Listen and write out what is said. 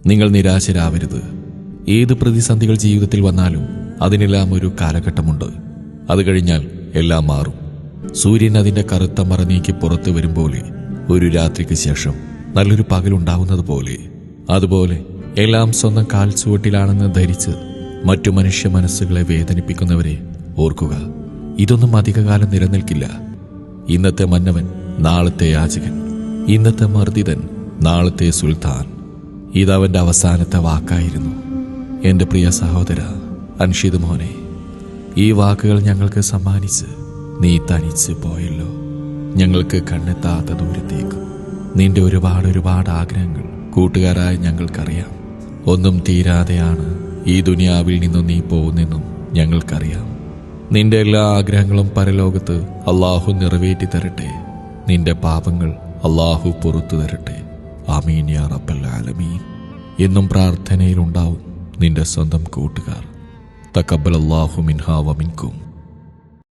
നിങ്ങൾ നിരാശരാവരുത്. ഏത് പ്രതിസന്ധികൾ ജീവിതത്തിൽ വന്നാലും അതിനെല്ലാം ഒരു കാലഘട്ടമുണ്ട്. അത് കഴിഞ്ഞാൽ എല്ലാം മാറും. സൂര്യൻ അതിന്റെ കറുത്ത മറ നീക്കി പുറത്തു വരും പോലെ ഒരു രാത്രിക്ക് ശേഷം നല്ലൊരു പകലുണ്ടാവുന്നത് പോലെ, അതുപോലെ എല്ലാം സ്വന്തം കാൽ ചുവട്ടിലാണെന്ന് ധരിച്ച് മറ്റു മനുഷ്യ മനസ്സുകളെ വേദനിപ്പിക്കുന്നവരെ ഓർക്കുക. ഇതൊന്നും അധികകാലം നിലനിൽക്കില്ല. ഇന്നത്തെ മന്നവൻ നാളത്തെ യാചകൻ, ഇന്നത്തെ മർദ്ദിതൻ നാളത്തെ സുൽത്താൻ. ഇതവന്റെ അവസാനത്തെ വാക്കായിരുന്നു. എന്റെ പ്രിയ സഹോദര അൻഷിദ് മോനെ, ഈ വാക്കുകൾ ഞങ്ങൾക്ക് സമ്മാനിച്ച് നീ തനിച്ച് പോയല്ലോ. ഞങ്ങൾക്ക് കണ്ണെത്താത്ത ദൂരത്തേക്ക് നിന്റെ ഒരുപാട് ആഗ്രഹങ്ങൾ കൂട്ടുകാരായ ഞങ്ങൾക്കറിയാം. ഒന്നും തീരാതെയാണ് ഈ ദുനിയാവിൽ നിന്നും നീ പോകുന്നെന്നും ഞങ്ങൾക്കറിയാം. നിന്റെ എല്ലാ ആഗ്രഹങ്ങളും പരലോകത്ത് അള്ളാഹു നിറവേറ്റി തരട്ടെ. നിന്റെ പാപങ്ങൾ അള്ളാഹു പുറത്തു തരട്ടെ. ആമീൻ യാ റബ്ബൽ ആലമീൻ. എന്നും പ്രാർത്ഥനയിലുണ്ടാവും നിന്റെ സ്വന്തം കൂട്ടുകാർ. തഖബ്ബലല്ലാഹു മിൻഹാ വ മിൻകും.